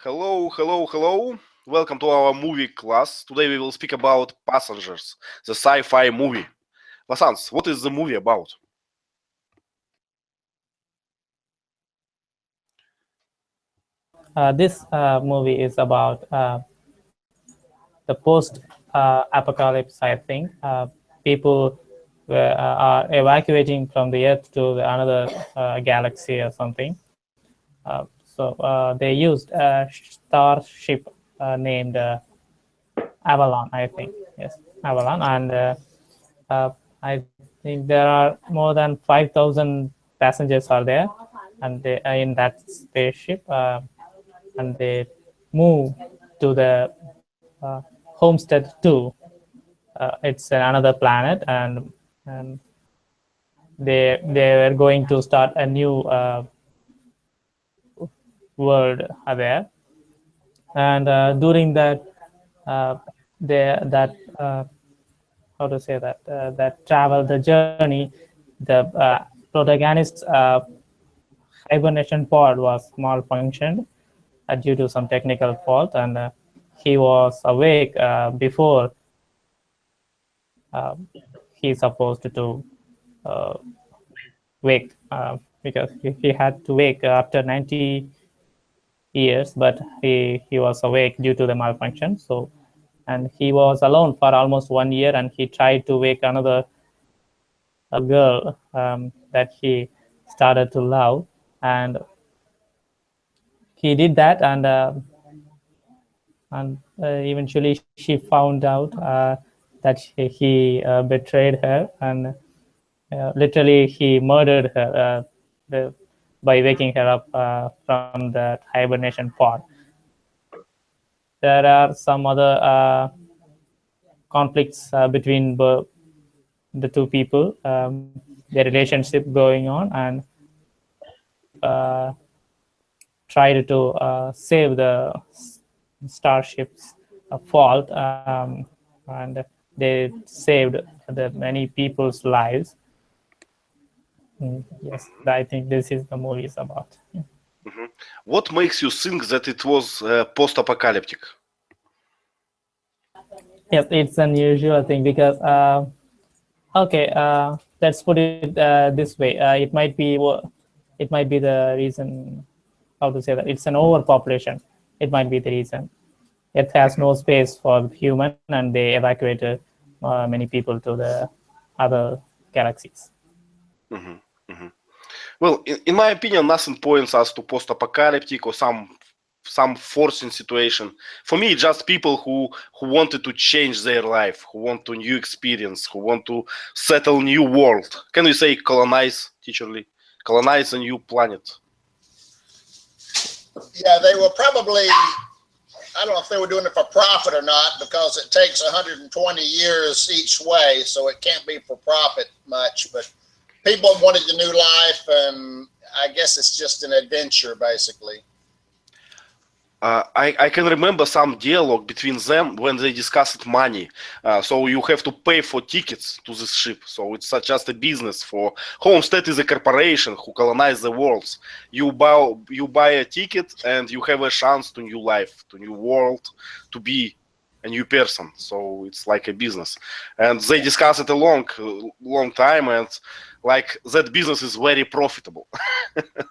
Hello, hello, hello. Welcome to our movie class. Today we will speak about Passengers, the sci-fi movie. Vasants, what is the movie about? This movie is about the post-apocalypse. I think people are evacuating from the Earth to another galaxy or something. So they used a starship named Avalon. I think yes, Avalon, and I think there are more than 5,000 passengers are there, and they are in that spaceship. And they move to the Homestead 2. It's another planet, and they were going to start a new world there. And during that, that how to say that travel, the journey, the protagonist's hibernation pod was malfunctioned due to some technical fault, and he was awake before he's supposed to uh, wake, because he had to wake after 90 years, but he was awake due to the malfunction. So, and he was alone for almost 1 year, and he tried to wake another girl that he started to love, and he did that, and eventually she found out that he betrayed her, and literally he murdered her by waking her up from that hibernation pod. There are some other conflicts between the two people, their relationship going on, and tried to save the starship's fault, and they saved the many people's lives. Yes, I think this is the movie is about. What makes you think that it was post-apocalyptic? Yes, it's unusual thing because okay, let's put it this way. It might be the reason. How to say that? It's an overpopulation. It might be the reason. It has no space for human, and they evacuated many people to the other galaxies. Mhm, mhm. Well, in my opinion, nothing points us to post-apocalyptic or some forcing situation. For me, just people who wanted to change their life, who want to new experience, who want to settle new world. Can we say colonize, Teacher Lee? Colonize a new planet. Yeah, they were probably, I don't know if they were doing it for profit or not, because it takes 120 years each way, so it can't be for profit much. But people wanted the new life, and I guess it's just an adventure, basically. I can remember some dialogue between them when they discussed money. So you have to pay for tickets to this ship. So it's just a business. For Homestead is a corporation who colonize the world. You buy a ticket and you have a chance to new life, to new world, to be a new person. So it's like a business. And they discuss it a long time, and like that business is very profitable.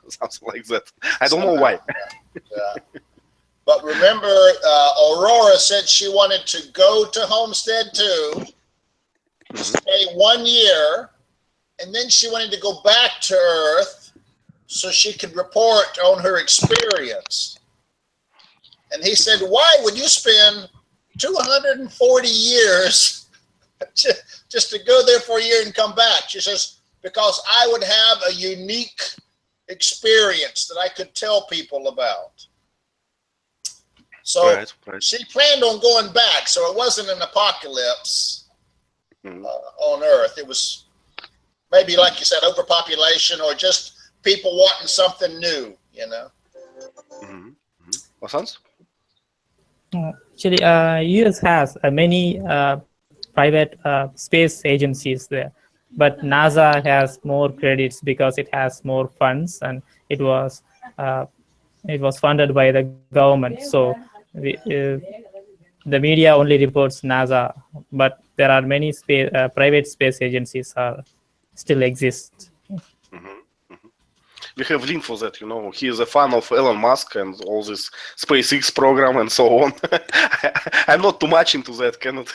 Something like that. I don't know why. Yeah. But remember, Aurora said she wanted to go to Homestead 2, stay 1 year, and then she wanted to go back to Earth so she could report on her experience. And he said, why would you spend 240 years just to go there for a year and come back? She says, because I would have a unique experience that I could tell people about. So Right. she planned on going back, so it wasn't an apocalypse on Earth. It was maybe, like you said, overpopulation or just people wanting something new, you know. Vasants? Actually, US has many private space agencies there, but NASA has more credits because it has more funds, and it was it was funded by the government. So the media only reports NASA, but there are many private space agencies still exist. We have link for that, He is a fan of Elon Musk and all this SpaceX program and so on. I'm not too much into that, cannot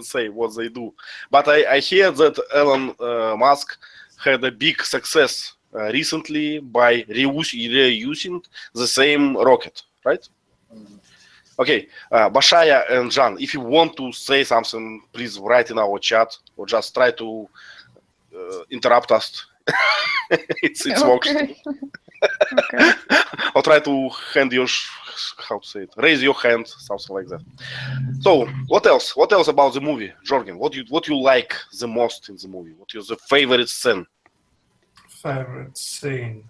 say what they do. But I hear that Elon Musk had a big success recently by reusing the same rocket, right? Okay, Bashaya and Jan, if you want to say something, please write in our chat or just try to interrupt us. It's works. Okay. Or try to raise your hand, something like that. So, what else? What else about the movie, Jorgen? What you like the most in the movie? What is the favorite scene? Favorite scene.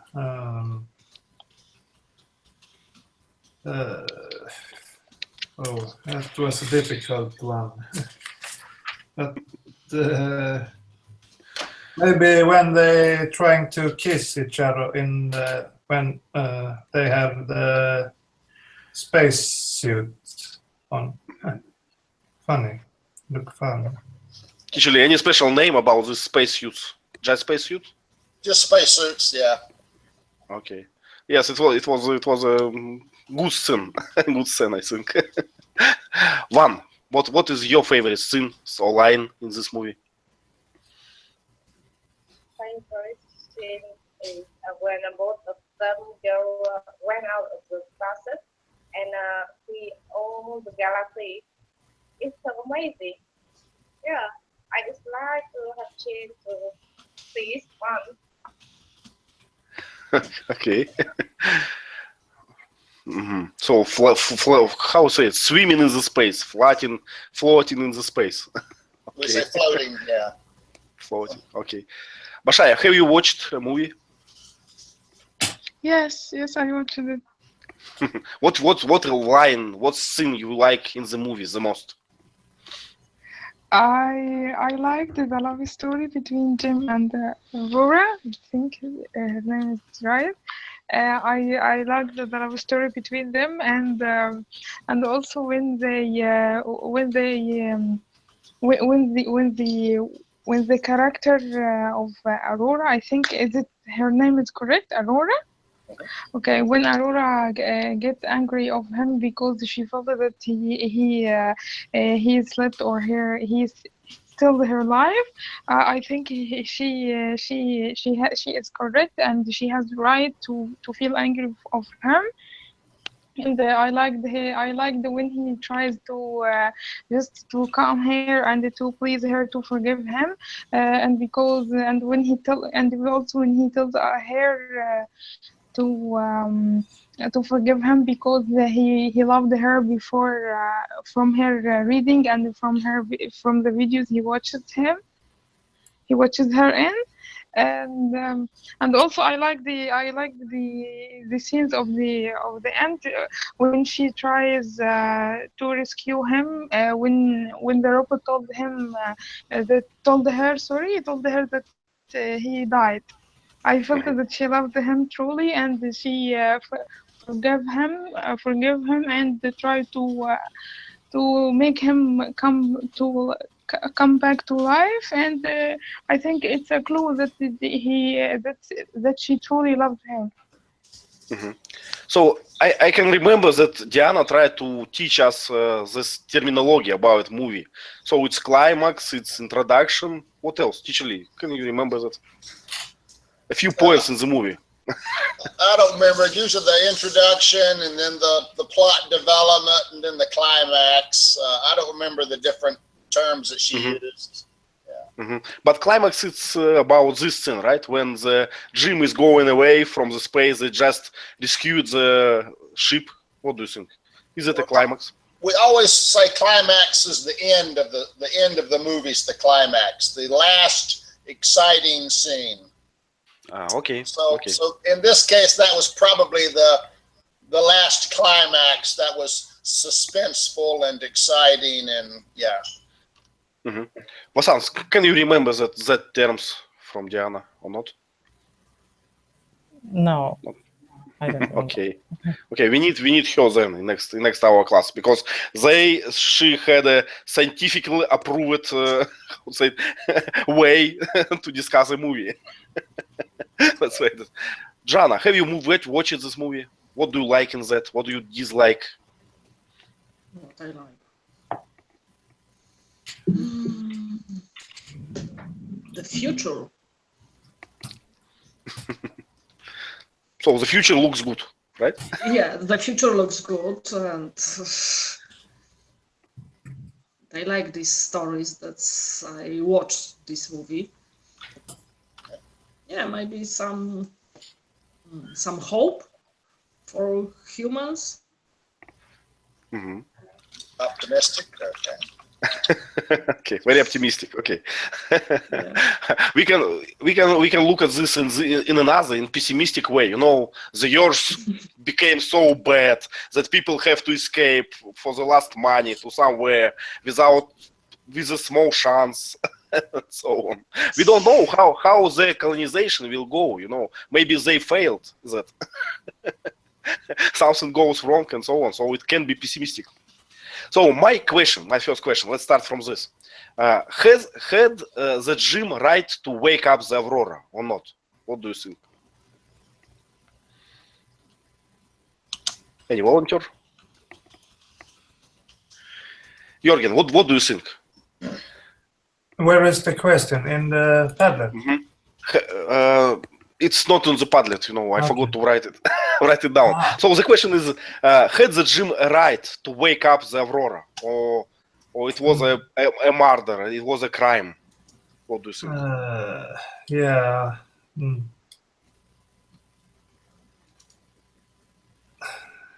That was a difficult one. But maybe when they're trying to kiss each other when they have the space suit on. Funny. Look fun. Actually, any special name about this space suits? Just space suit? Just spacesuits, yeah. Okay. Yes, it was a good scene. Good scene, I think. Van, what is your favorite scene or line in this movie? My favorite scene is when both of them went out of the closet and see all the galaxy. It's so amazing. Yeah, I just like to have chance to see this one. Okay. So, how say it? Swimming in the space, floating in the space. We say floating, yeah. Floating. Okay. Bashaya, have you watched a movie? Yes, I watched it. What line, what scene you like in the movie the most? I liked the love story between Jim and Aurora. I think her name is right. I liked the love story between them, and also when the character of Aurora, I think her name is correct, Aurora. Okay, when Aurora gets angry of him because she felt that he slept or he's still her life, I think she is correct and she has the right to feel angry of him. And I liked when he tries to just to calm her and to please her to forgive him, and when he tells her to forgive him because he loved her before from her reading and from the videos he watches her in. And also I like the scenes of the end when she tries to rescue him, when the robot told her that he died. I felt that she loved him truly, and she forgive him and try to make him come back to life. And I think it's a clue that she truly loved him. So I can remember that Diana tried to teach us this terminology about movie. So it's climax, it's introduction. What else? Teacher Lee, can you remember that? A few points in the movie. I don't remember. Usually the introduction and then the plot development and then the climax. I don't remember the different terms that she used. But climax, it's about this scene, right? When the Jim is going away from the space, they just rescued the ship. What do you think? Is it a climax? We always say climax is the end of the movie's the climax, the last exciting scene. Okay. So in this case, that was probably the last climax that was suspenseful and exciting, and yeah. Vasans, can you remember that terms from Diana or not? No. I don't know. Okay, okay. We need her then in next hour class because she had a scientifically approved how to say it, way to discuss a movie. Let's say that. Jana, have you watched this movie? What do you like in that? What do you dislike? What I like. The future. So the future looks good, right? Yeah, the future looks good, and I like these stories that I watched this movie. Yeah, maybe some hope for humans. Mm-hmm. Optimistic. Okay. Okay, very optimistic. Okay, Yeah. we can look at this in another pessimistic way. You know, the earth became so bad that people have to escape for the last money to somewhere with a small chance, and so on. We don't know how the colonization will go. You know, maybe they failed that something goes wrong and so on. So it can be pessimistic. So my first question, let's start from this. Had the Jim right to wake up the Aurora or not? What do you think? Any volunteer? Jürgen, what do you think? Where is the question? In the tablet? It's not on the Padlet, you know, I Okay. forgot to write it down. So the question is, had the Jim right to wake up the Aurora, or it was a murder, it was a crime? What do you think? Yeah.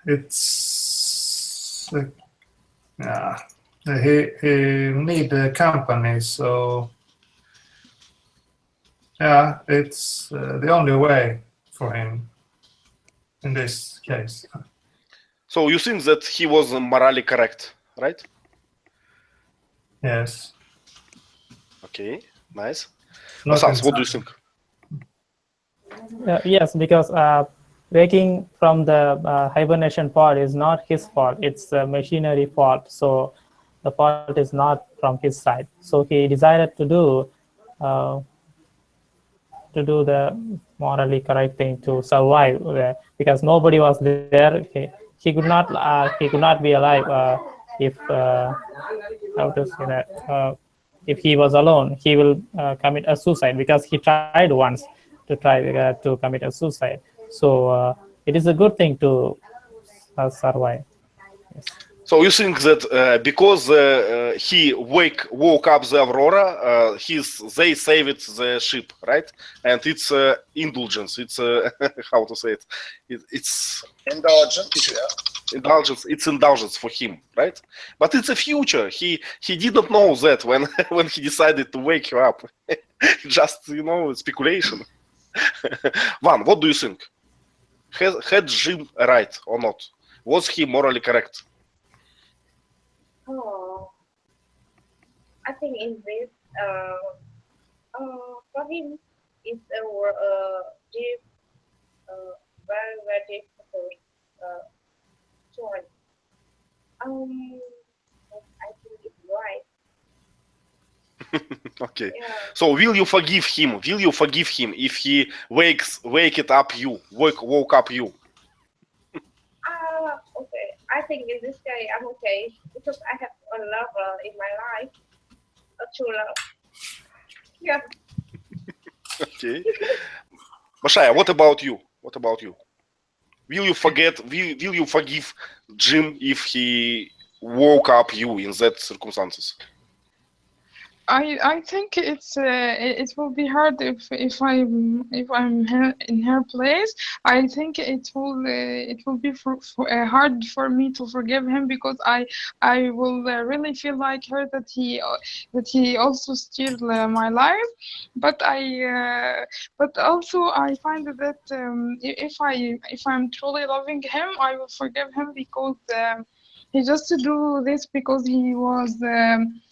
It's yeah. He need a company, so yeah, it's the only way for him in this case. So you think that he was morally correct, right? Yes. Okay, nice. Not Asaf, in what do you some- think? Yes, because waking from the hibernation pod is not his fault. It's the machinery fault. So the fault is not from his side. So he decided to do the morally correct thing to survive because nobody was there. He could not be alive if how to say that if he was alone. He will commit a suicide because he tried once to commit a suicide. So it is a good thing to survive. Yes. So you think that because he woke up the Aurora, they saved the ship, right? And it's indulgence. It's how to say it? It's Indulgence, yeah. indulgence. It's indulgence for him, right? But it's a future. He did not know that when he decided to wake you up. Just speculation. Van, what do you think? Had Jim right or not? Was he morally correct? Oh, I think in this, for him, it's a deep, very, very difficult choice. I think it's right. Okay. Yeah. So will you forgive him? Will you forgive him if he woke up you? Okay. I think in this case, I'm okay because I have a lover in my life, a true love. Yeah. Okay. Mashaya, what about you? Will you forgive Jim if he woke up you in that circumstances? I think it will be hard if I'm in her place. I think it will be hard for me to forgive him because I will really feel like her that he also steal my life. But also I find that if I'm truly loving him, I will forgive him because he just do this because he was.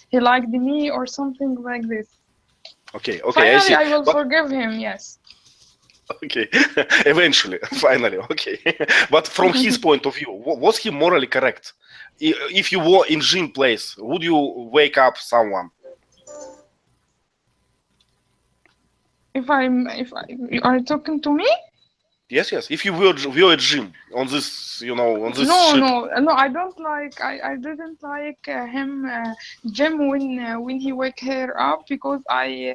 He liked me or something like this. Okay, I Finally, see. I will But- forgive him. Yes. Okay, eventually, finally, okay. But from his point of view, was he morally correct? If you were in Jim place, would you wake up someone? If you are talking to me? Yes, yes. If you were at Jim on this, on this No, ship. no. I don't like. I didn't like him, Jim, when he wake her up, because I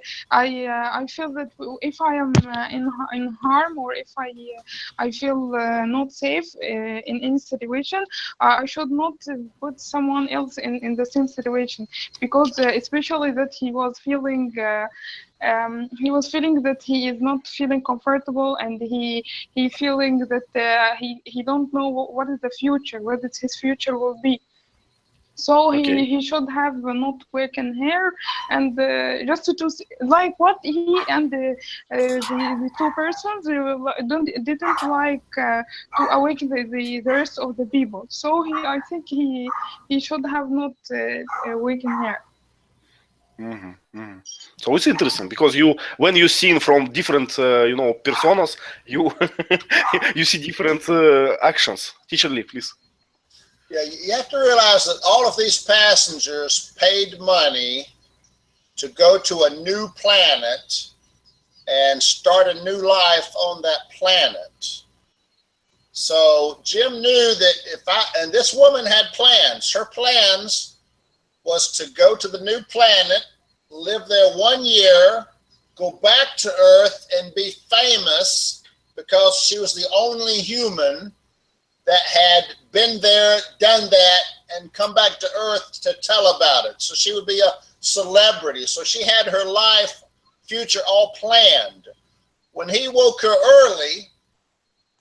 feel that if I am in harm, or if I feel not safe in any situation, I should not put someone else in the same situation, because especially that he was feeling. He was feeling that he is not feeling comfortable, and he feeling that he don't know what is the future, what is his future will be. So Okay. he should have not waken her, and just to like what he and the two persons didn't like to awaken the rest of the people. So I think he should have not awakened her. So it's interesting because when you see from different, personas, you you see different actions. Teacher Lee, please. Yeah, you have to realize that all of these passengers paid money to go to a new planet and start a new life on that planet. So Jim knew that and this woman had plans. Her plans was to go to the new planet, live there 1 year, go back to Earth and be famous, because she was the only human that had been there, done that, and come back to Earth to tell about it. So she would be a celebrity. So she had her life, future all planned. When he woke her early,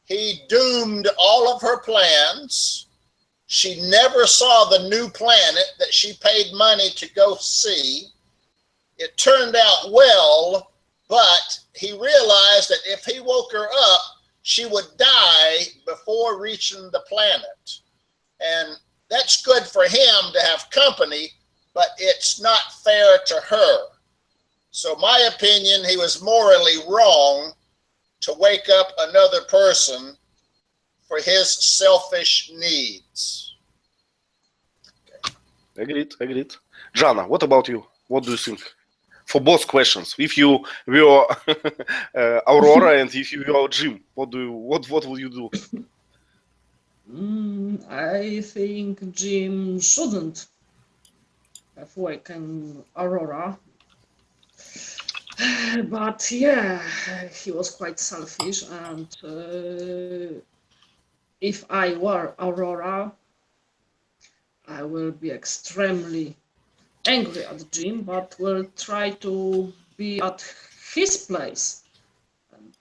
he doomed all of her plans. She never saw the new planet that she paid money to go see. It turned out well, but he realized that if he woke her up, she would die before reaching the planet. And that's good for him to have company, but it's not fair to her. So my opinion, he was morally wrong to wake up another person for his selfish needs. Agreed. Jana, what about you? What do you think? For both questions, if you were Aurora and if you were Jim, what would you do? I think Jim shouldn't have wakened Aurora. But yeah, he was quite selfish, and if I were Aurora, I will be extremely angry at Jim, but will try to be at his place. And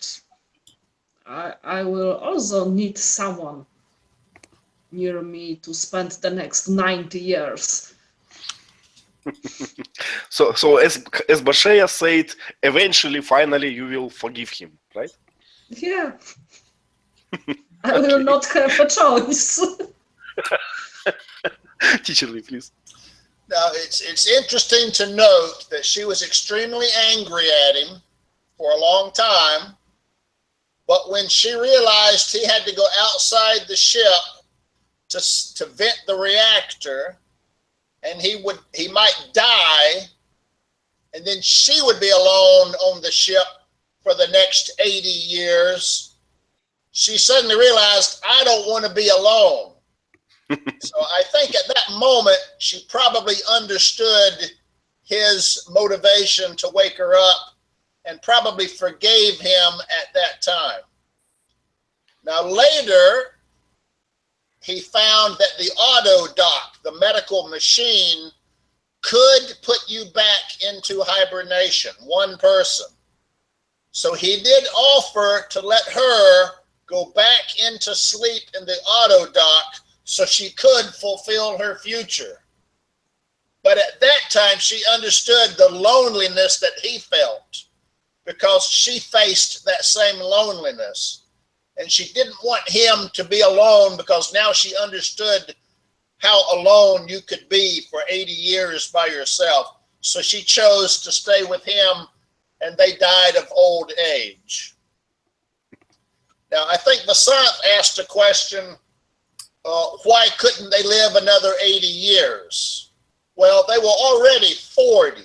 I will also need someone near me to spend the next 90 years. So as Bashaya said, eventually, finally, you will forgive him, right? Yeah. I will not have a choice. Teacher Lee, please. Now, it's interesting to note that she was extremely angry at him for a long time, but when she realized he had to go outside the ship to vent the reactor, and he might die, and then she would be alone on the ship for the next 80 years, she suddenly realized, I don't want to be alone. So I think at that moment, she probably understood his motivation to wake her up and probably forgave him at that time. Now later, he found that the auto dock, the medical machine, could put you back into hibernation, one person. So he did offer to let her go back into sleep in the auto dock so she could fulfill her future. But at that time, she understood the loneliness that he felt, because she faced that same loneliness. And she didn't want him to be alone, because now she understood how alone you could be for 80 years by yourself. So she chose to stay with him, and they died of old age. Now, I think Vasant asked a question, why couldn't they live another 80 years? Well, they were already 40.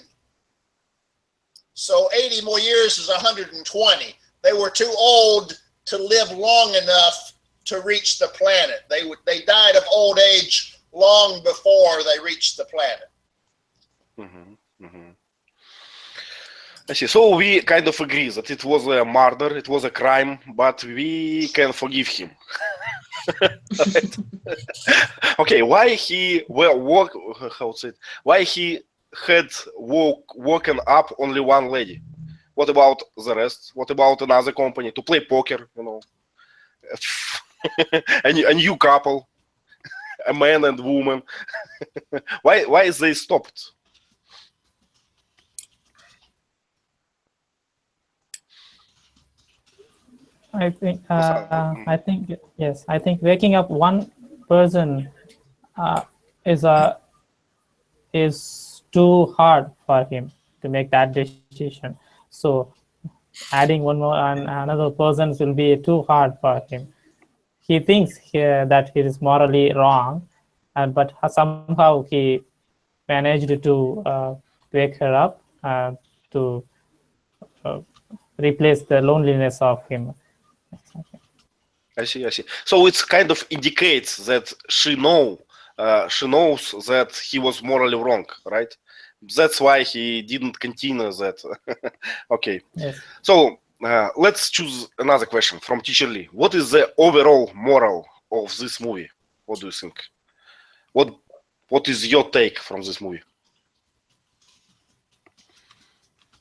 So 80 more years is 120. They were too old to live long enough to reach the planet. They died of old age long before they reached the planet. I see. So we kind of agree that it was a murder, it was a crime, but we can forgive him. Okay, why he why he had woken up only one lady? What about the rest? What about another company to play poker? You know, a new couple, a man and woman. Why they stopped? I think yes. I think waking up one person is too hard for him to make that decision. So adding one more and another person will be too hard for him. He thinks that he is morally wrong, but somehow he managed to wake her up to replace the loneliness of him. I see. So it's kind of indicates that she knows that he was morally wrong, right? That's why he didn't continue that. Okay. Yes. So let's choose another question from Teacher Lee. What is the overall moral of this movie? What do you think? What is your take from this movie?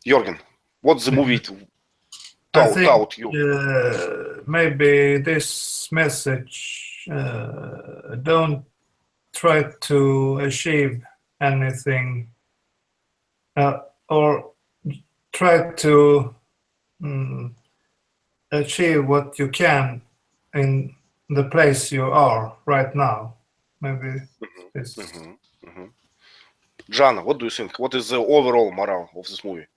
Jorgen, what's the movie taught you? Maybe this message, don't try to achieve anything or try to achieve what you can in the place you are right now. Maybe this. Jana, what do you think? What is the overall moral of this movie?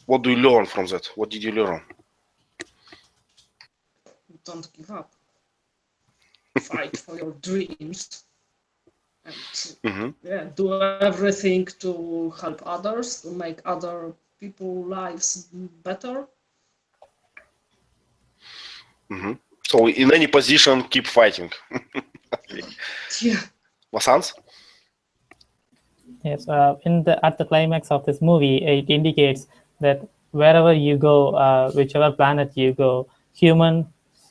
What do you learn from that? What did you learn? Don't give up. Fight for your dreams. And do everything to help others, to make other people's lives better. So in any position, keep fighting. Yeah. Vasant? Yes. At the climax of this movie, it indicates that wherever you go, whichever planet you go, human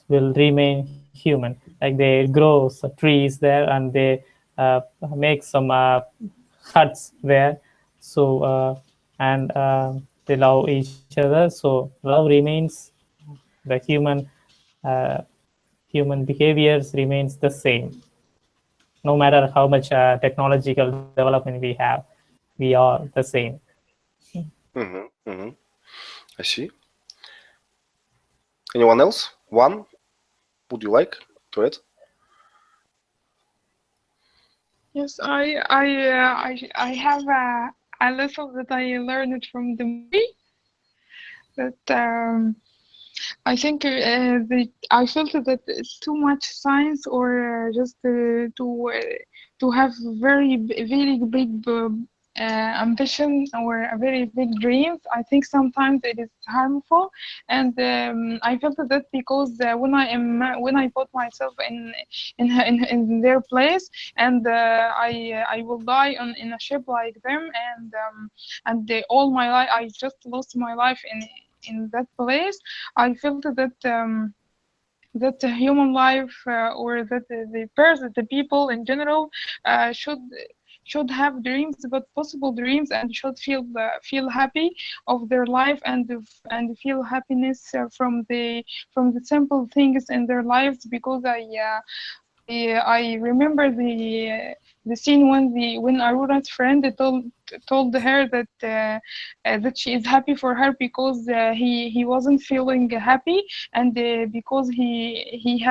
will remain human. Like they grow trees there and they make some huts there. So and they love each other. So love remains. The human behaviors remains the same. No matter how much technological development we have, we are the same. I see. Anyone else? One? Would you like to add? Yes, I have a lesson that I learned from the movie. That I think I felt that it's too much science, or just to have very big ambition or a very big dreams. I think sometimes it is harmful, and I felt that because when I put myself in their place, and I will die in a ship like them, and all my life I just lost my life in that place. I felt that that the human life or that the people in general should have dreams, but possible dreams, and should feel happy of their life, and feel happiness from the simple things in their lives, because I remember the scene when Aurora's friend told her that she is happy for her because he wasn't feeling happy, and because he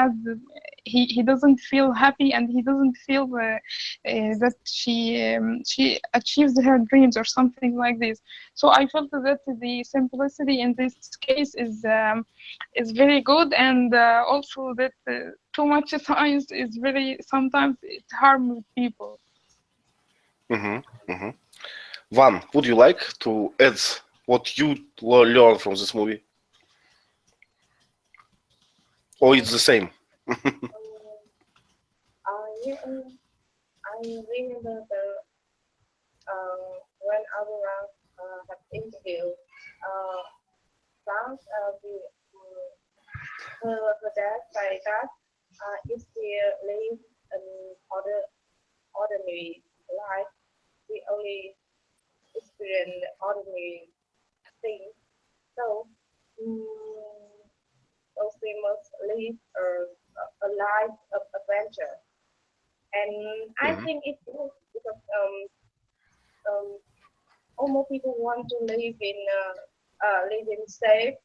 doesn't feel happy, and he doesn't feel that she achieves her dreams or something like this. So I felt that the simplicity in this case is very good, and also that too much science is very, sometimes it harms people. Van, would you like to add what you learned from this movie? Or it's the same? I remember when Aurora had interviewed France, her dad said that if she lives an ordinary life, we only experience ordinary things. So, so she must live a life of adventure. And I think it's good because almost people want to live in safe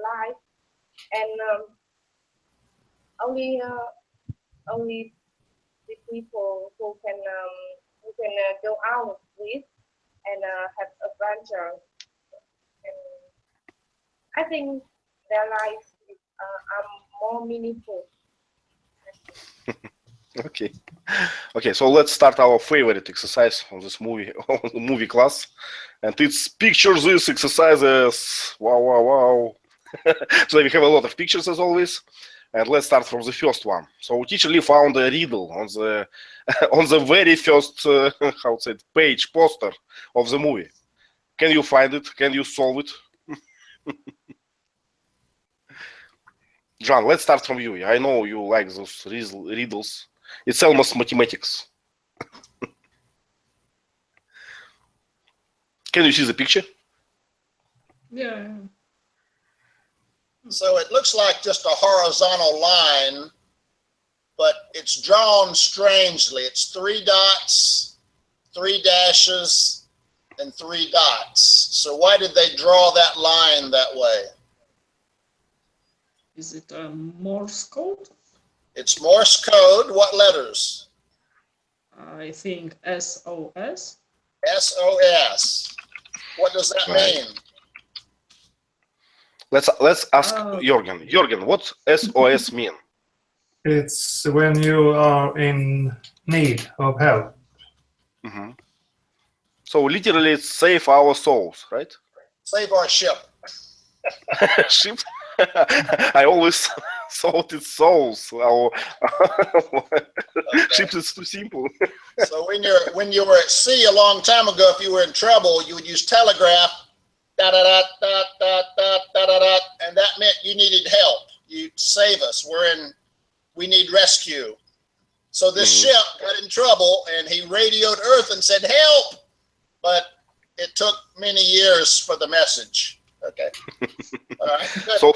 life, and only the people who can go out with and have adventure. And I think their lives are more meaningful. Okay, so let's start our favorite exercise on this movie, on the movie class, and it's picture this exercises. Wow. So we have a lot of pictures as always, and let's start from the first one. So teacher Lee found a riddle on the on the very first page poster of the movie. Can you find it? Can you solve it? John, let's start from you. I know you like those riddles. It's almost mathematics. Can you see the picture? Yeah. So it looks like just a horizontal line, but it's drawn strangely. It's 3 dots, 3 dashes, and 3 dots. So why did they draw that line that way? Is it a Morse code? It's Morse code. What letters? I think SOS. SOS. What does that mean? Let's ask Jürgen. Jürgen, what SOS mean? It's when you are in need of help. So literally, it's save our souls, right? Save our ship. Ship. I always thought it's souls. Our ships is too simple. So when you were at sea a long time ago, if you were in trouble, you would use telegraph. Da da da da da da da da da, and that meant you needed help. You save us. We need rescue. So this ship got in trouble, and he radioed Earth and said, "Help!" But it took many years for the message. Okay. All right. Good. So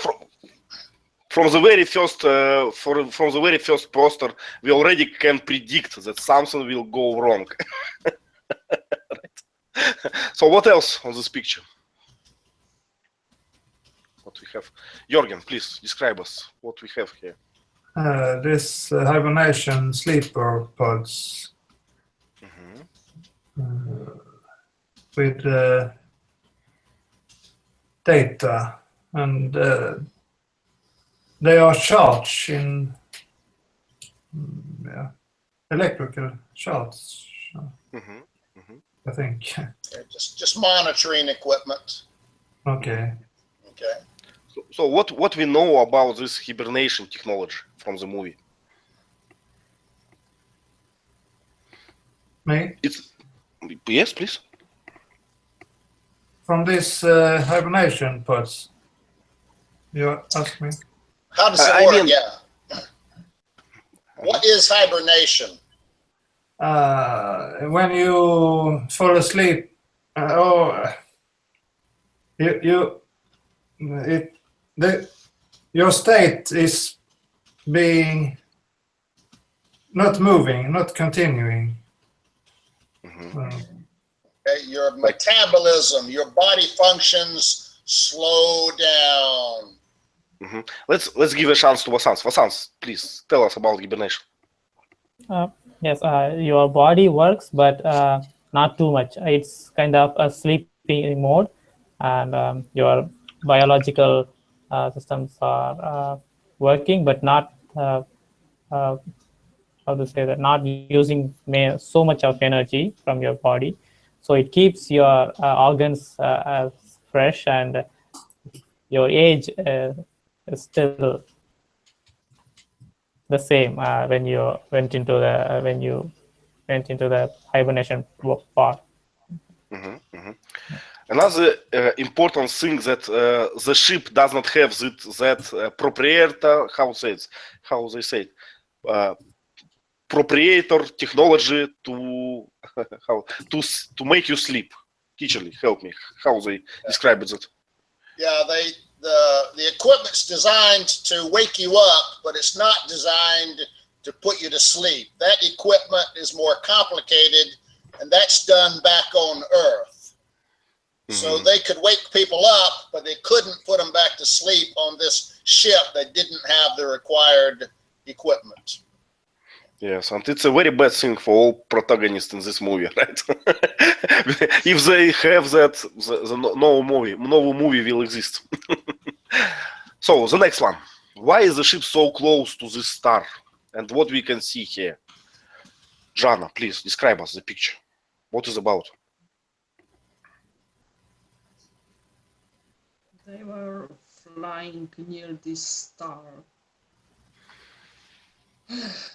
from the very first from the very first poster, we already can predict that something will go wrong. Right. So what else on this picture? What we have? Jürgen, please describe us what we have here. This hibernation sleeper pods with data, and they are charged in electrical charts. I think. Just monitoring equipment. Okay. Okay. So what we know about this hibernation technology from the movie? Me? Yes, please. From this hibernation pods, you ask me? How does it work? Yeah. What is hibernation? When you fall asleep, your state is being not moving, not continuing. Your metabolism, your body functions slow down. Let's give a chance to Vasants. Vasants, please tell us about hibernation. Yes, your body works, but not too much. It's kind of a sleepy mode, and your biological systems are working, but not how to say that, not using so much of energy from your body. So it keeps your organs fresh, and your age is still the same when you went into the hibernation part. Another important thing that the ship does not have that proprietor, how they say it, proprietor technology to make you sleep. Teacherly, help me. How they describe it? That? Yeah, the equipment's designed to wake you up, but it's not designed to put you to sleep. That equipment is more complicated, and that's done back on Earth. So they could wake people up, but they couldn't put them back to sleep on this ship that didn't have the required equipment. Yes, and it's a very bad thing for all protagonists in this movie, right? If they have that, the no movie will exist. So the next one: why is the ship so close to this star, and what we can see here? Jana, please describe us the picture. What is about? They were flying near this star.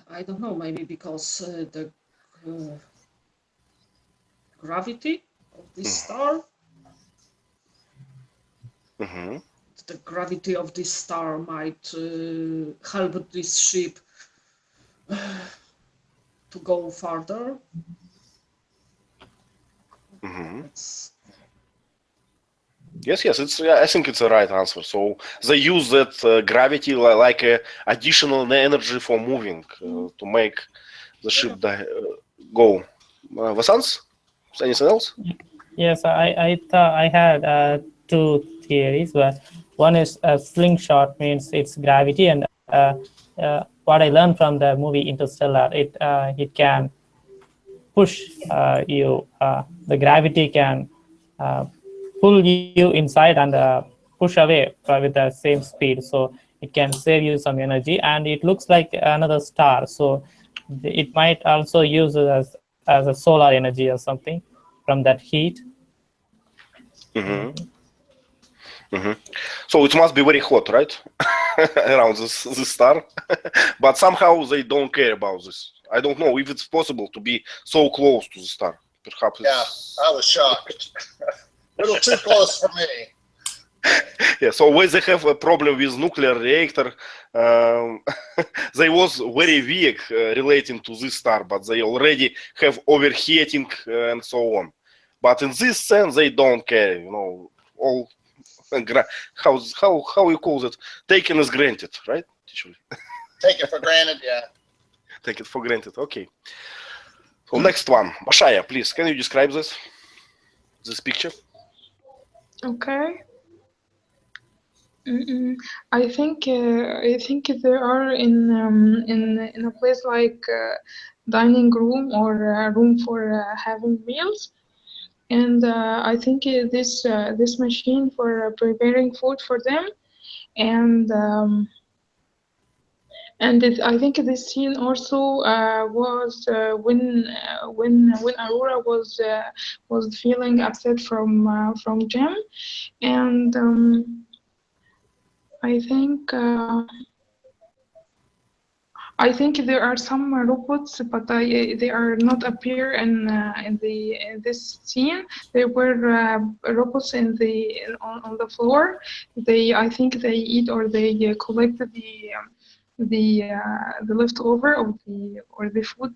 I don't know, maybe because the gravity of this star. The gravity of this star might help this ship to go farther. Yes, I think it's the right answer. So they use that gravity like additional energy for moving to make the ship go. Vasants, anything else? Yes, I thought I had two theories. But one is a slingshot means it's gravity, and what I learned from the movie Interstellar, it can push you. The gravity can pull you inside and push away with the same speed. So it can save you some energy, and it looks like another star. So it might also use it as a solar energy or something from that heat. So it must be very hot, right? Around this star. But somehow they don't care about this. I don't know if it's possible to be so close to the star. Perhaps. Yeah, I was shocked. A little too close for me. Yeah, so when they have a problem with nuclear reactor, they was very weak relating to this star, but they already have overheating and so on. But in this sense, they don't care, you know, all how you call it? Taken as granted, right? Take it for granted, yeah. Take it for granted, okay. So next one, Bashaya, please, can you describe this picture? Okay. I think there are in a place like dining room or a room for having meals, and I think this machine for preparing food for them, and I think this scene also was when Aurora was feeling upset from Jim, and I think there are some robots, but they are not appear in this scene. There were robots on the floor. I think they eat or they collect the leftover of the food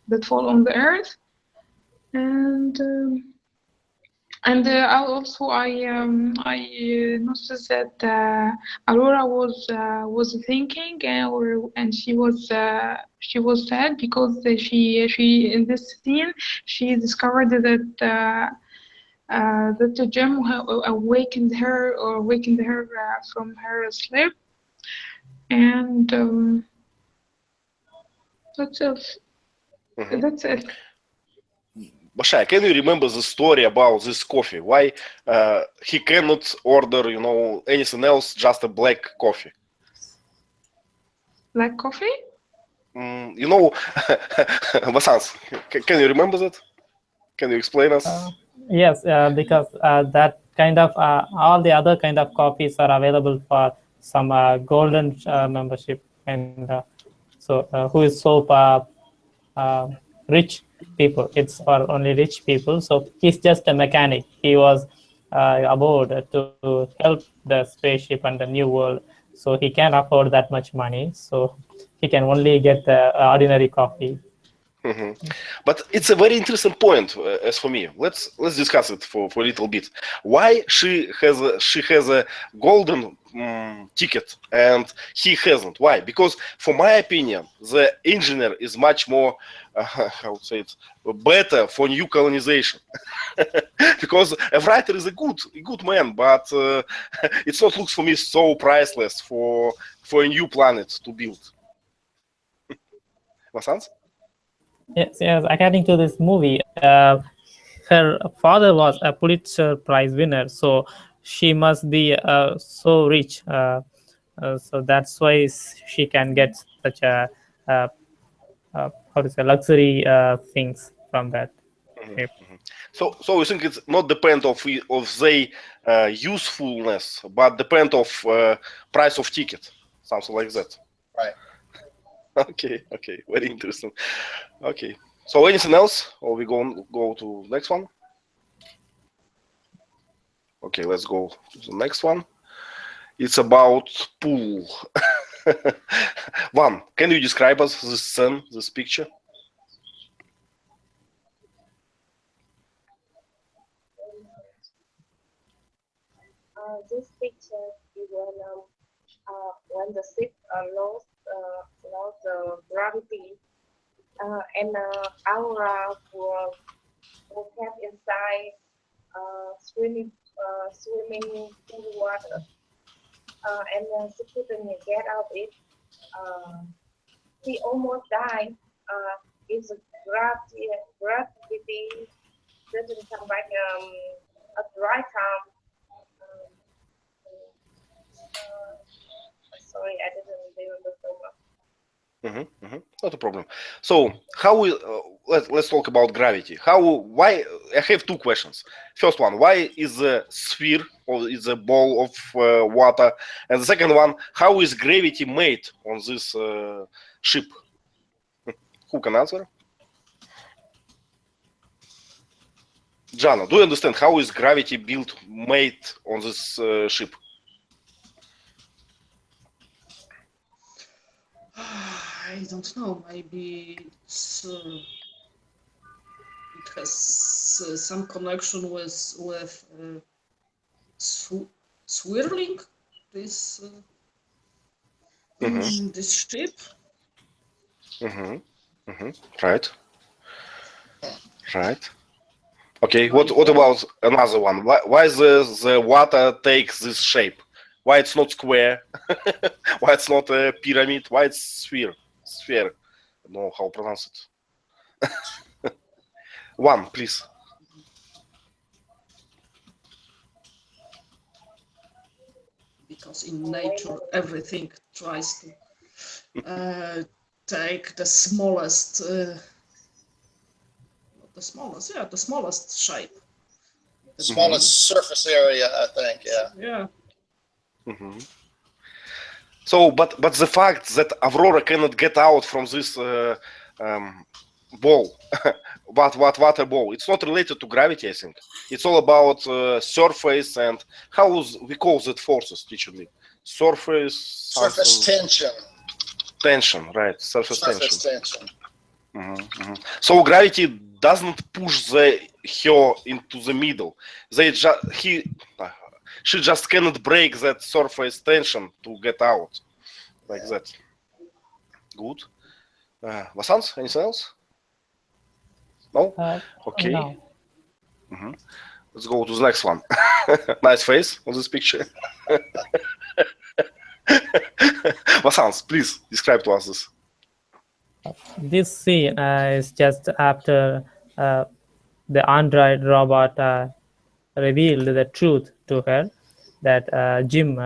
that fall on the earth, and And I noticed that Aurora was thinking, and she was sad because she in this scene she discovered that the gem awakened her from her sleep, and that's it. Mhm. That's it. Basha, can you remember the story about this coffee? Why he cannot order, anything else, just a black coffee? Black coffee? Vasans, can you remember that? Can you explain us? Yes, because that kind of all the other kind of copies are available for some golden membership, and so who is so rich people. It's for only rich people. So he's just a mechanic. He was aboard to help the spaceship and the new world. So he can't afford that much money. So he can only get the ordinary coffee. Mhm. But it's a very interesting point as for me. Let's discuss it for a little bit. Why she has a golden ticket and he hasn't? Why? Because for my opinion, the engineer is much more how to say it, better for new colonization. Because a writer is a good man, but it's not looks for me so priceless for a new planet to build. Vasants? Yes, according to this movie, her father was a Pulitzer Prize winner, so she must be so rich. So that's why she can get such a how to say luxury things from that. Mhm, mhm. So you think it's not depend of their usefulness, but depend of price of ticket, something like that. Right. Okay, very interesting. Okay, so anything else, or we go to next one? Okay, let's go to the next one. It's about pool. Van, can you describe us this scene, this picture? This picture is when the ship lost gravity, and Aura was kept inside, swimming in the water, and she couldn't get out it. She almost died. If the gravity doesn't come back at the right time. Sorry, I didn't remember so much. Not a problem. So how we let's talk about gravity. Why? I have two questions. First one: why is a sphere or is a ball of water? And the second one: how is gravity made on this ship? Who can answer? Jana, do you understand how is gravity made on this ship? I don't know. Maybe it has some connection with swirling this this ship. Right. Okay. What about another one? Why the water takes this shape? Why it's not square? Why it's not a pyramid? Why it's sphere? I don't know how to pronounce it. One, please. Because in nature, everything tries to take the smallest, the smallest shape. The smallest surface area, I think. Yeah. So, but the fact that Aurora cannot get out from this ball, water ball, it's not related to gravity, I think. It's all about surface and how we call that forces, teacher Lee? Surface tension. Tension, right? Surface tension. Tension. So gravity doesn't push her into the middle. She just cannot break that surface tension to get out, like that. Good. Vasant, anything else? No? Okay. No. Let's go to the next one. Nice face on this picture. Vasant, please describe to us this. This scene is just after the android robot revealed the truth to her that Jim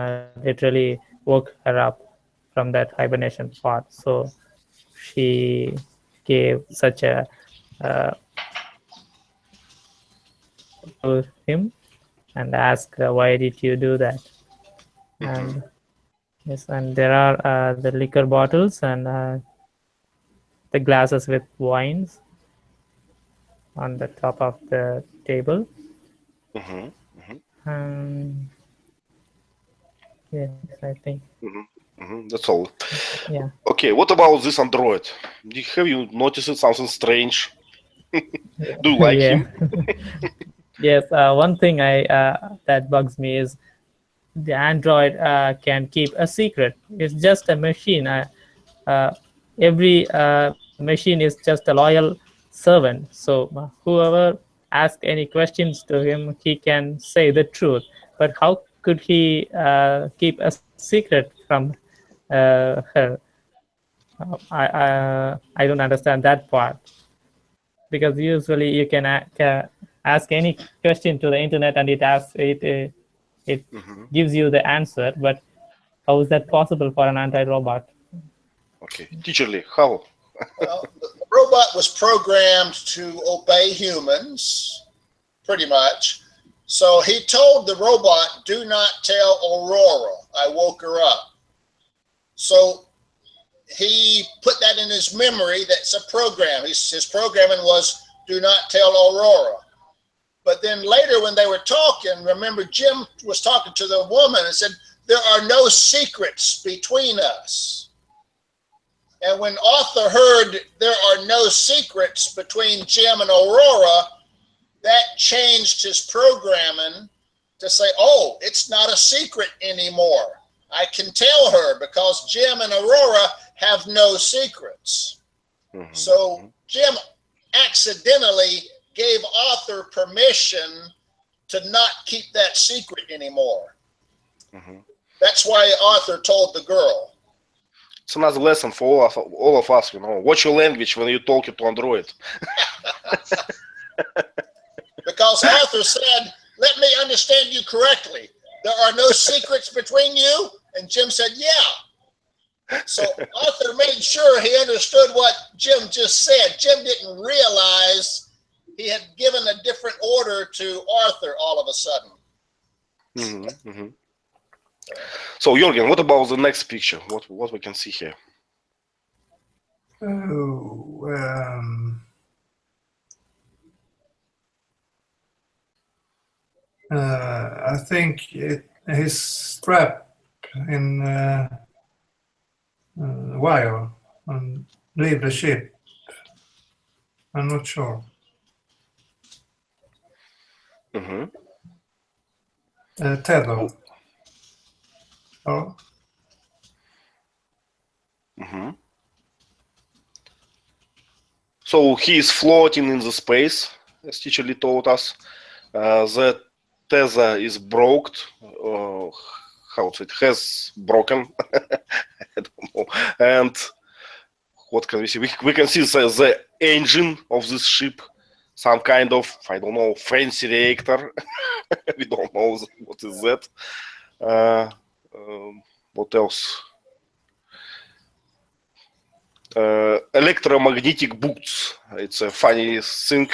literally woke her up from that hibernation part. So she gave such a to him and asked, why did you do that? And yes, and there are the liquor bottles and the glasses with wines on the top of the table. Yes, I think. That's all. Yeah. Okay, what about this android? Have you noticed something strange? Do you like him? Yes, one thing that bugs me is the android can keep a secret. It's just a machine. Every machine is just a loyal servant. So whoever asks any questions to him, he can say the truth. But how could he keep a secret from her? I don't understand that part. Because usually you can ask any question to the internet and it gives you the answer. But how is that possible for an android robot? Okay, Teacher Lee, how? Well, the robot was programmed to obey humans, pretty much. So he told the robot, do not tell Aurora I woke her up. So he put that in his memory. That's a program. His programming was do not tell Aurora. But then later when they were talking, remember Jim was talking to the woman and said, there are no secrets between us. And when Arthur heard there are no secrets between Jim and Aurora, that changed his programming to say, oh, it's not a secret anymore. I can tell her because Jim and Aurora have no secrets. So Jim accidentally gave Arthur permission to not keep that secret anymore. That's why Arthur told the girl. It's another lesson for all of us, you know. Watch your language when you talk to Android. Because Arthur said, let me understand you correctly. There are no secrets between you? And Jim said, yeah. So Arthur made sure he understood what Jim just said. Jim didn't realize he had given a different order to Arthur all of a sudden. So Jürgen, what about the next picture? What we can see here? I think his strap in wire and leave the ship. I'm not sure. Tether. Oh. So he is floating in the space, as Teacher Lee told us. The tether is broken. How it has broken. I don't know. And what can we see? We can see the engine of this ship. Some kind of, I don't know, fancy reactor. We don't know what is that. What else? Electromagnetic boots. It's a funny thing.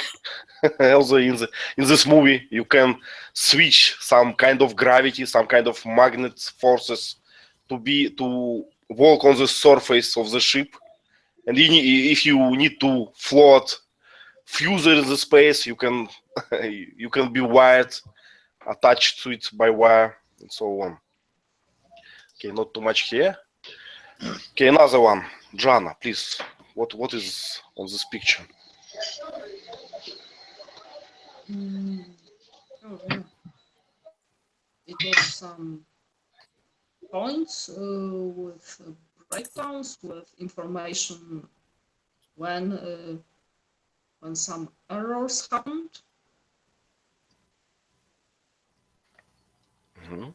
Also in this movie, you can switch some kind of gravity, some kind of magnet forces to walk on the surface of the ship. And if you need to float further in the space, you can be wired, attached to it by wire, and so on. Okay, not too much here. Okay, another one. Jana, please. What is on this picture? Oh, yeah. It was some points with breakdowns, with information when some errors happened. Mhm.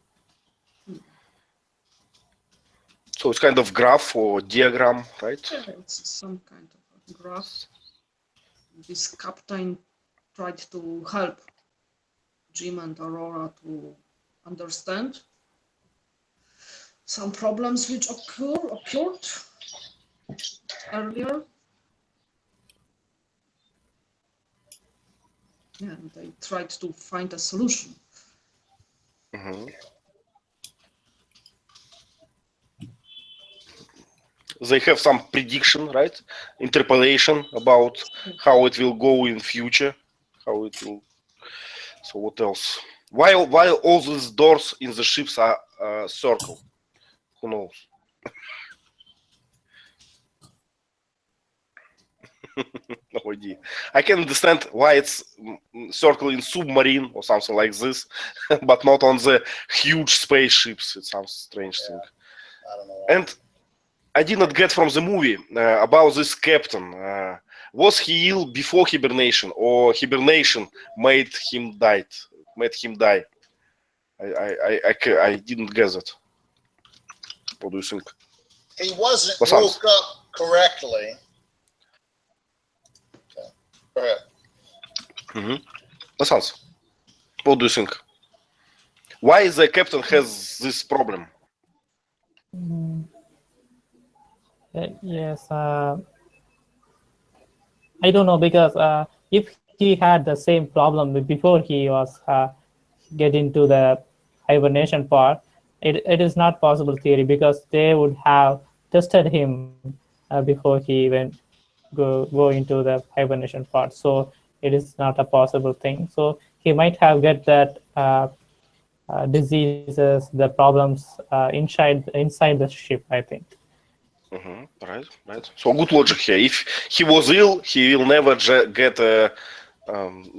So it's kind of graph or diagram, right? Yeah, it's some kind of a graph. This captain tried to help Jim and Aurora to understand some problems which occurred earlier. Yeah, and they tried to find a solution. Mhm. They have some prediction, right? Interpolation about how it will go in future, how it will. So what else? Why all these doors in the ships are circle? Who knows? No idea. I can understand why it's circle in submarine or something like this, but not on the huge spaceships. It sounds strange thing. I don't know. Why. And I did not get from the movie about this captain. Was he ill before hibernation, or hibernation made him die? I didn't get it. What do you think? He wasn't What sounds? woke up correctly. Okay. Go ahead. Mm-hmm. What do you think? Why the captain has this problem? Yes, I don't know, because if he had the same problem before he was get into the hibernation part, it is not possible theory, because they would have tested him before he even go into the hibernation part. So it is not a possible thing. So he might have get that diseases, the problems inside the ship, I think. Mm-hmm. Right. So good logic here. If he was ill, he will never get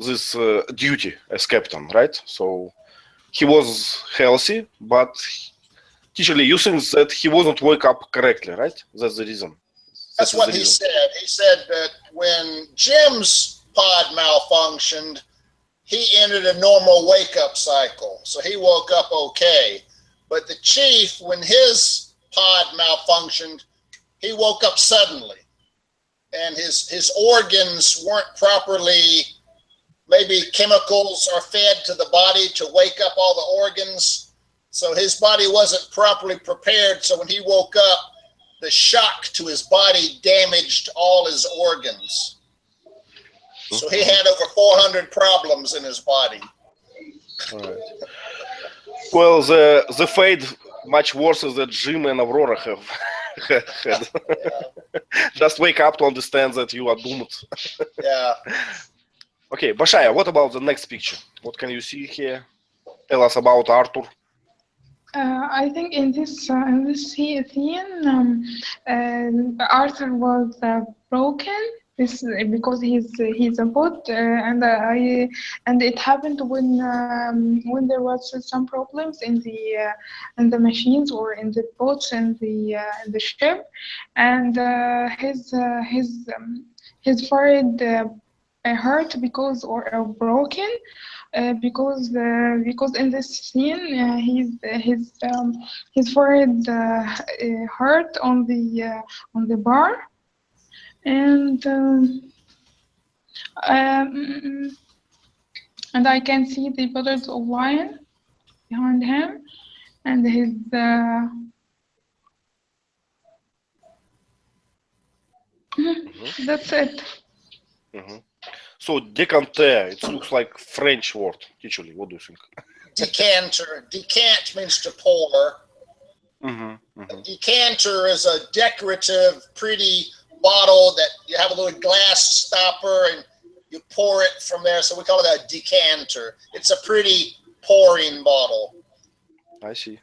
this duty as captain, right? So he was healthy, but teacher Lee, you think that he wasn't wake up correctly, right? That's the reason. That's what he said. He said that when Jim's pod malfunctioned, he entered a normal wake-up cycle. So he woke up okay. But the chief, when his pod malfunctioned, he woke up suddenly. And his organs weren't properly, maybe chemicals are fed to the body to wake up all the organs. So his body wasn't properly prepared. So when he woke up, the shock to his body damaged all his organs. So he had over 400 problems in his body. All right. Well, the fate much worse than Jim and Aurora have had. Just wake up to understand that you are doomed. Yeah. Okay, Bashaya, what about the next picture? What can you see here? Tell us about Arthur. I think in this scene, Arthur was broken. This because he's a bot, and it happened when there was some problems in the machines or in the boats and the ship, and his forehead hurt because or broken. Because in this scene his forehead hurt on the bar, and I can see the bottles of wine behind him, and his that's it. Mm-hmm. So decanter, it looks like French word. Teacher Lee, what do you think? Decanter. Decant means to pour. Mm-hmm. A decanter is a decorative, pretty bottle that you have a little glass stopper and you pour it from there. So we call it a decanter. It's a pretty pouring bottle. I see.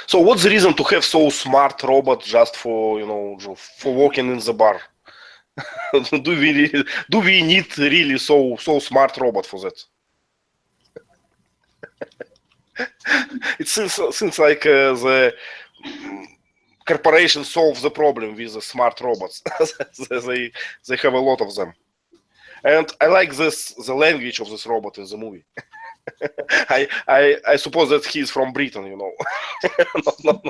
So what's the reason to have so smart robot just for for walking in the bar? do we need really so smart robot for that? It seems like the corporation solves the problem with the smart robots. they have a lot of them, and I like the language of this robot in the movie. I suppose that he's from Britain, you know, not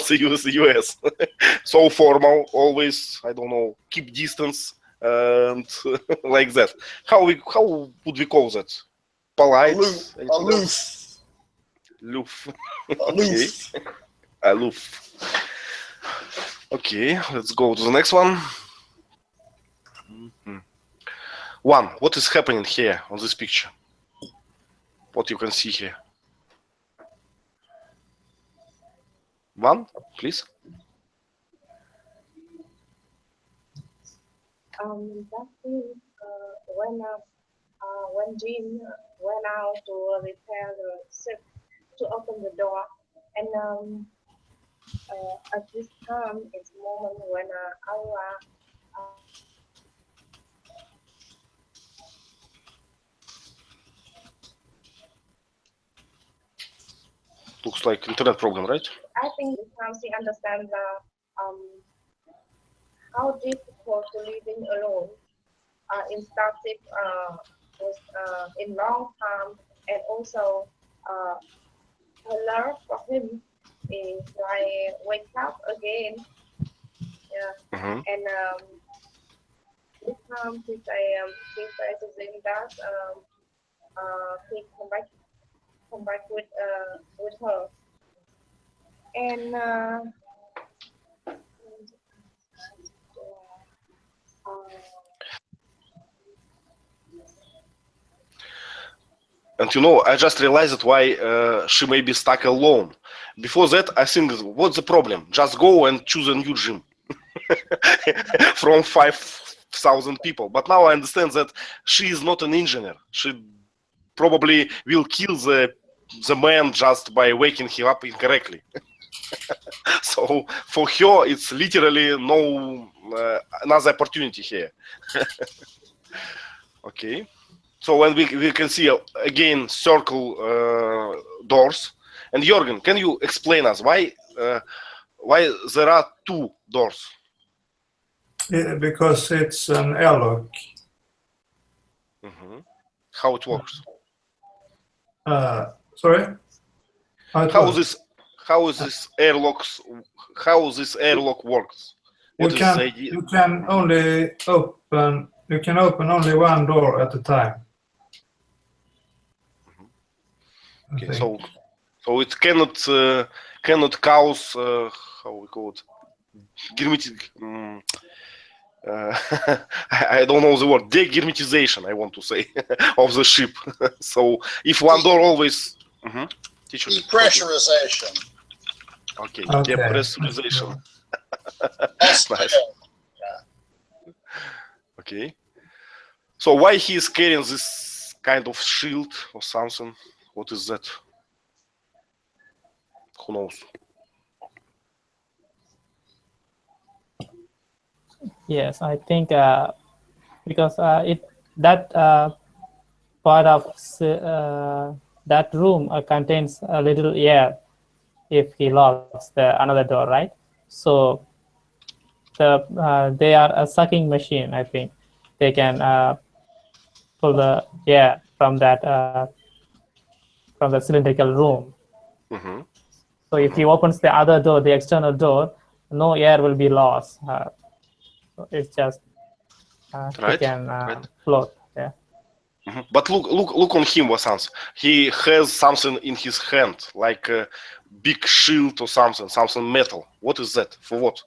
the US. So formal, always, I don't know, keep distance and like that. How would we call that? Polite? Aloof. Aloof. Aloof. Okay. Aloof. Okay, let's go to the next one. One, what is happening here on this picture? What you can see here. One, please. That is when Jean went out to repair the ship to open the door, and at this time it's moment when Aurora Looks like internet problem, right? I think this time she understands how difficult to living alone in starship was in long time, and also her love for him is like wake up again. Yeah, Mm-hmm. and this time she say to them that he come back with her, and And you know, I just realized why she may be stuck alone. Before that, I think, what's the problem? Just go and choose a new gym from 5,000 people. But now I understand that she is not an engineer. She probably will kill the man just by waking him up incorrectly. So for her, it's literally no another opportunity here. Okay. So when we can see again circle doors. And Jürgen, can you explain us why there are two doors? Yeah, because it's an airlock. Mm-hmm. How it works? Sorry? How this airlock works? What is the idea? You can open only one door at a time. Okay, so it cannot cause how we call it I don't know the word, dehermetization, I want to say, of the ship. So if one door always Depressurization. Okay, depressurization. That's Nice. yeah. Okay. So why he is carrying this kind of shield or something? What is that? Who knows? Yes, I think because that part of that room contains a little air if he locks another door, right? So they are a sucking machine. I think they can pull the air from that from the cylindrical room. Mm-hmm. So if he opens the other door, the external door, no air will be lost. So it's just he can float. Yeah. Mm-hmm. But look on him, Vasant. He has something in his hand, like a big shield or something metal. What is that? For what?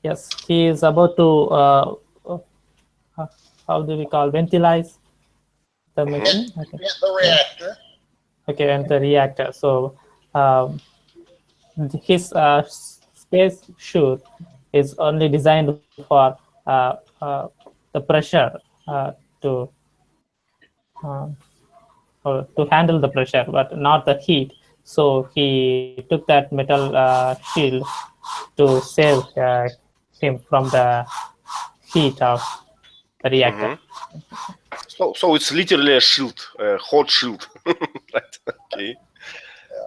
Yes, he is about to how do we call ventilize the machine? Okay. The reactor. Okay, and the reactor. So his space suit is only designed for the pressure to handle the pressure, but not the heat. So he took that metal shield to save him from the heat of the reactor. So it's literally a shield, a hot shield. Right. Okay.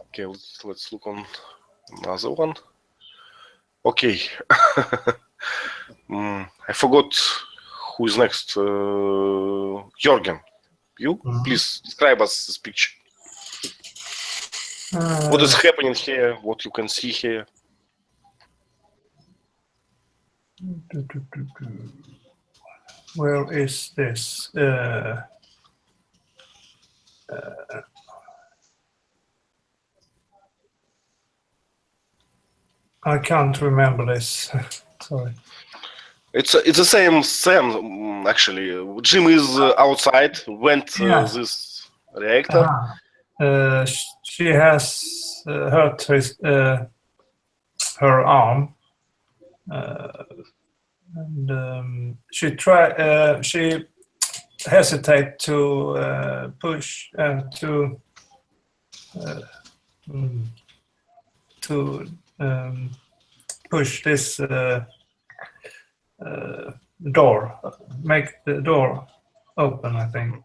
Okay. Let's look on another one. Okay. I forgot who is next. Jürgen, you please describe us this picture. What is happening here? What you can see here? Where is this? I can't remember this. Sorry. It's the same actually. Jim is outside. Went this reactor. She has hurt her arm, and she hesitate to push push this door, make the door open, I think.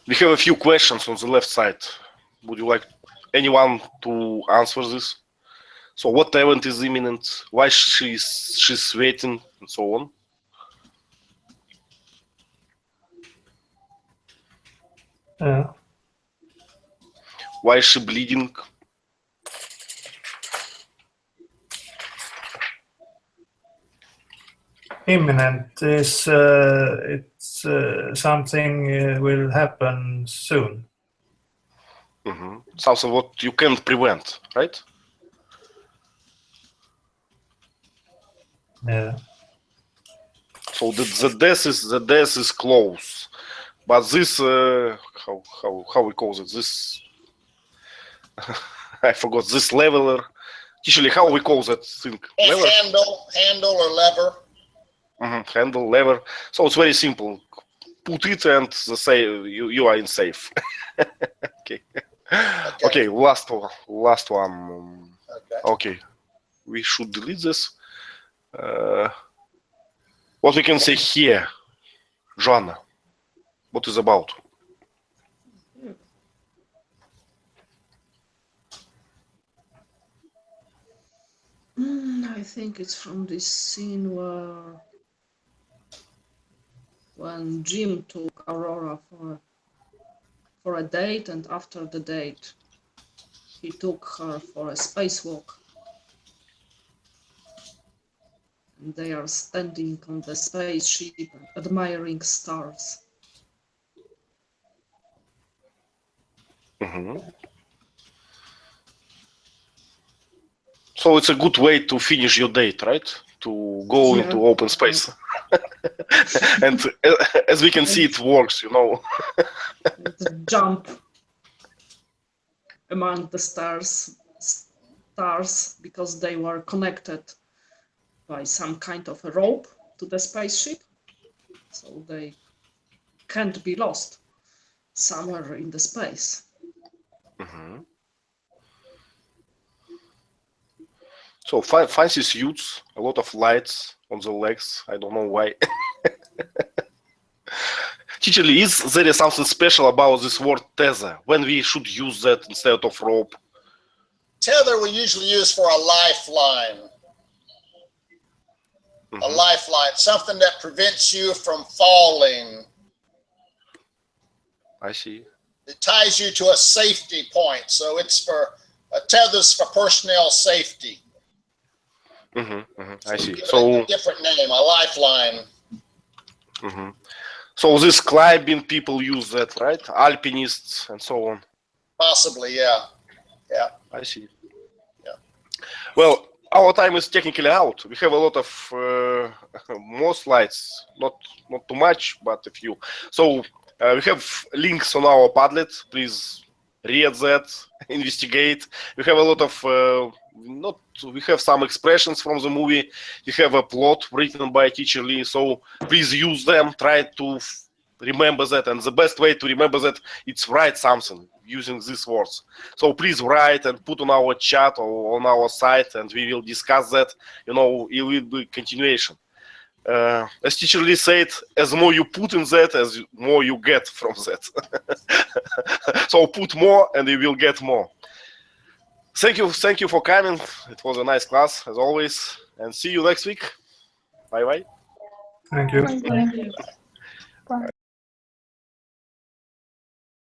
We have a few questions on the left side. Would you like anyone to answer this? So what event is imminent? Why she's waiting and so on? Why is she bleeding? Imminent is it's something will happen soon. Something what you can't prevent, right? Yeah. So the death is close, but this how we call it, this I forgot, this leveler. Usually, how we call that thing? Lever? Handle or lever. Handle, lever. So it's very simple. Put it and say you are in safe. Okay. Okay. Last one. Okay. We should delete this. What we can say here, Joanna? What is about? I think it's from this scene where when Jim took Aurora for a date, and after the date, he took her for a spacewalk. And they are standing on the spaceship, admiring stars. So it's a good way to finish your date, right? To go into open space. And as we can see, it works, you know. Jump among the stars because they were connected by some kind of a rope to the spaceship, so they can't be lost somewhere in the space. So fancy suits, a lot of lights on the legs. I don't know why. Teacher Lee, is there something special about this word tether? When we should use that instead of rope? Tether we usually use for a lifeline. A lifeline, something that prevents you from falling. I see. It ties you to a safety point, so it's for tethers for personnel safety. I see. So a different name, a lifeline. So this climbing people use that, right? Alpinists and so on. Possibly, yeah. I see. Yeah. Well, our time is technically out. We have a lot of more slides, not too much, but a few. So we have links on our Padlet. Please read that, investigate. We have a lot of we have some expressions from the movie. We have a plot written by Teacher Lee. So please use them. Try to remember that, and the best way to remember that it's write something using these words. So please write and put on our chat or on our site, and we will discuss that. You know, it will be continuation. As teacher Lee said, as more you put in that, as more you get from that. So put more and you will get more. Thank you for coming. It was a nice class as always, and see you next week. Bye bye. Thank you. Thank you.